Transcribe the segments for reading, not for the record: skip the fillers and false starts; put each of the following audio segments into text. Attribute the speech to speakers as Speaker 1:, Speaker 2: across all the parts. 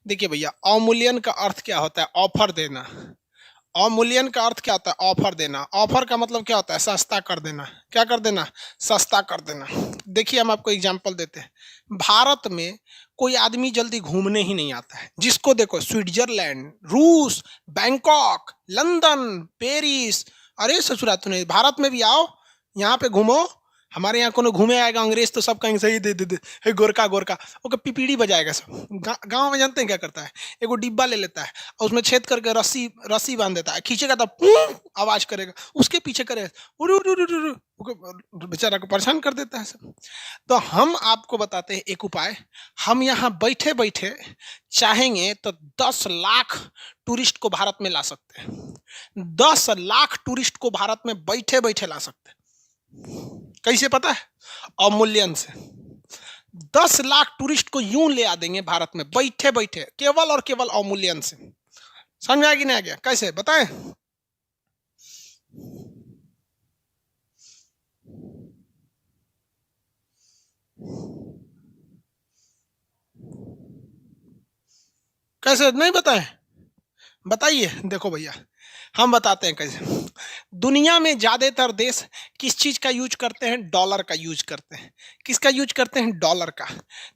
Speaker 1: देखिए भैया, अवमूल्यन का अर्थ क्या होता है? ऑफर देना। अवमूल्यन का अर्थ क्या होता है? ऑफर देना। ऑफर का मतलब क्या होता है? सस्ता कर देना। क्या कर देना? सस्ता कर देना। देखिए, हम आपको एग्जांपल देते हैं। भारत में कोई आदमी जल्दी घूमने ही नहीं आता है। जिसको देखो, स्विट्जरलैंड, रूस, बैंकॉक, लंदन, पेरिस। अरे ससुरा, तूने भारत में भी आओ, यहाँ पे घूमो। हमारे यहाँ कोनो घूमे आएगा अंग्रेज तो सब कहेंगे सही दे दे दे, हे गोरखा गोरखा। ओके, पिपीड़ी बजाएगा सब। गांव में जानते हैं क्या करता है? एगो डिब्बा ले लेता है और उसमें छेद करके रस्सी रस्सी बांध देता है। खींचेगा तो आवाज करेगा, उसके पीछे करेगा, उरु उरु उरु उरु, ओके, बेचारा को परेशान कर देता है सब। तो हम आपको बताते हैं एक उपाय। हम यहाँ बैठे बैठे चाहेंगे तो 10 लाख टूरिस्ट को भारत में ला सकते हैं। 10 लाख टूरिस्ट को भारत में बैठे बैठे ला सकते हैं। कैसे पता है? अवमूल्यन से। 10 लाख टूरिस्ट को यूं ले आ देंगे भारत में बैठे बैठे, केवल और केवल अवमूल्यन से। समझ आ गया नहीं आ गया? कैसे बताएं? कैसे नहीं बताएं? बताइए। देखो भैया, हम बताते हैं कैसे। दुनिया में ज्यादातर देश किस चीज का यूज करते हैं? डॉलर का यूज करते हैं। किसका यूज करते हैं? डॉलर का।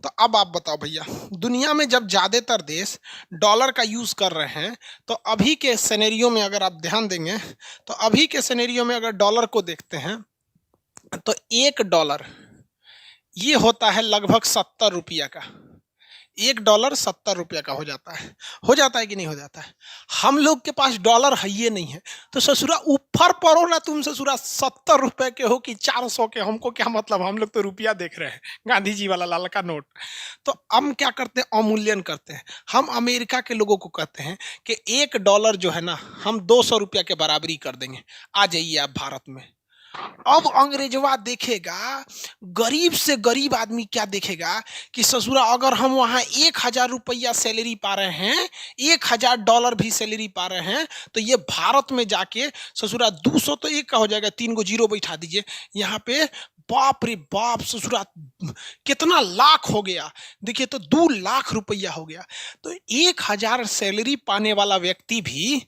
Speaker 1: तो अब आप बताओ भैया, दुनिया में जब ज्यादातर देश डॉलर का यूज कर रहे हैं, तो अभी के सिनेरियो में अगर आप ध्यान देंगे, तो अभी के सिनेरियो में अगर डॉलर को देखते हैं, तो $1 ये होता है लगभग 70 रुपया का। $1 70 रुपया का हो जाता है। हो जाता है कि नहीं हो जाता है? हम लोग के पास डॉलर है ये नहीं है, तो ससुरा ऊपर पड़ो ना तुम। ससुरा 70 रुपए के हो कि 400 के, हमको क्या मतलब? हम लोग तो रुपया देख रहे हैं, गांधी जी वाला लाल का नोट। तो हम क्या करते हैं? अवमूल्यन करते हैं। हम अमेरिका के लोगों को कहते हैं कि $1 जो है ना, हम 200 रुपया के बराबरी कर देंगे, आ जाइए आप भारत में। अब अंग्रेजवा देखेगा, गरीब से गरीब आदमी क्या देखेगा कि ससुरा अगर हम वहां 1,000 रुपया सैलरी पा रहे हैं, $1,000 भी सैलरी पा रहे हैं, तो ये भारत में जाके ससुरा 200 तो एक का हो जाएगा, 3 गो जीरो बैठा दीजिए यहाँ पे। बाप रे बाप ससुरा, कितना लाख हो गया? देखिए, तो 2 लाख रुपया हो गया। तो 1,000 सैलरी पाने वाला व्यक्ति भी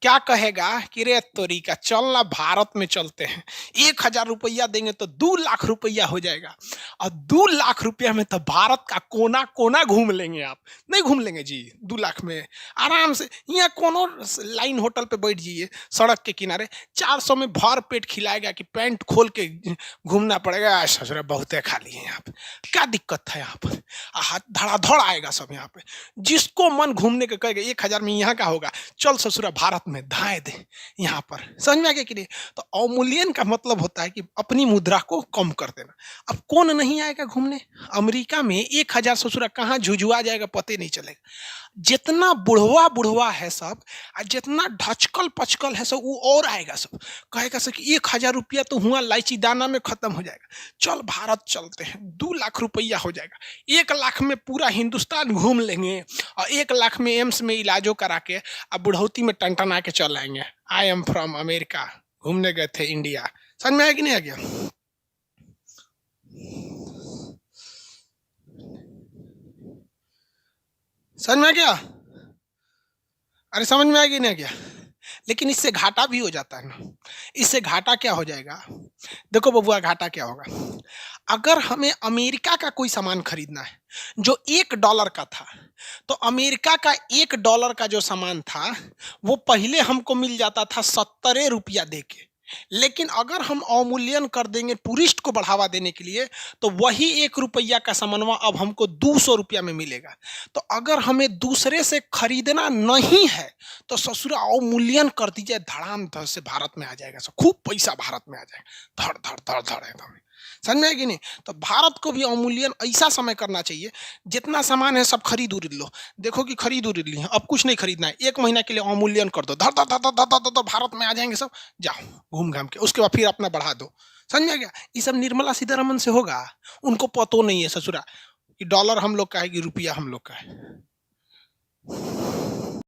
Speaker 1: क्या कहेगा कि रे तोरी का, चलना भारत में चलते हैं। 1,000 रुपया देंगे तो 2 लाख रुपया हो जाएगा, और 2 लाख रुपया में तो भारत का कोना कोना घूम लेंगे। आप नहीं घूम लेंगे जी 2 लाख में? आराम से यहाँ कोनो लाइन होटल पे बैठ जाइए सड़क के किनारे, 400 में भर पेट खिलाएगा कि पैंट खोल के घूमना पड़ेगा। ससुरा बहुते खाली है यहाँ पे, क्या दिक्कत है? यहाँ पर धड़ाधड़ आएगा सब यहाँ पे। जिसको मन घूमने का कहेगा 1,000 में यहाँ का होगा, चल ससुरा भारत में धाए दे यहाँ पर। समझ में आ गया कि नहीं? तो अवमूल्यन का मतलब होता है कि अपनी मुद्रा को कम कर देना। अब कौन नहीं आएगा घूमने? अमेरिका में 1,000 ससुरा कहाँ झुझुआ जाएगा पते नहीं चलेगा। जितना बुढ़वा बुढ़वा है सब, और जितना ढचकल पचकल है सब, वो और आएगा सब। कहेगा सब कि 1,000 रुपया तो हुआ इलायची दाना में खत्म हो जाएगा, चल भारत चलते हैं, 2 लाख रुपया हो जाएगा। 1 लाख में पूरा हिंदुस्तान घूम लेंगे, और 1 लाख में एम्स में इलाजो करा के अब बुढ़ौती में टनटना के चल आएंगे। आई एम फ्रॉम अमेरिका, घूमने गए थे इंडिया। समझ में आया कि नहीं आ गया? समझ में आ गया? अरे समझ में आ गया नहीं आ गया? लेकिन इससे घाटा भी हो जाता है ना। इससे घाटा क्या हो जाएगा? देखो बबुआ, घाटा क्या होगा? अगर हमें अमेरिका का कोई सामान खरीदना है जो $1 का था, तो अमेरिका का $1 का जो सामान था, वो पहले हमको मिल जाता था 70 रुपया दे के। लेकिन अगर हम अवमूल्यन कर देंगे टूरिस्ट को बढ़ावा देने के लिए, तो वही $1 का सामानवा अब हमको 200 रुपया में मिलेगा। तो अगर हमें दूसरे से खरीदना नहीं है, तो ससुरा अवमूल्यन कर दीजिए, धड़ाम धड़ से भारत में आ जाएगा सब, खूब पैसा भारत में आ जाएगा, धड़ धड़ धड़ धड़ एकदम। समझ में है कि नहीं? तो भारत को भी अवमूल्यन ऐसा समय करना चाहिए, जितना सामान है सब खरीद उरीद लो। देखो कि खरीद उरीद ली, अब कुछ नहीं खरीदना है, 1 महीना के लिए अवमूल्यन कर दो, धर धर धर धर धर धर भारत में आ जाएंगे सब। जाओ घूम घाम के, उसके बाद फिर अपना बढ़ा दो। समझ में आ गया? ये सब निर्मला सीतारमन से होगा। उनको पतो नहीं है ससुरा कि डॉलर हम लोग का है कि रुपया हम लोग का है।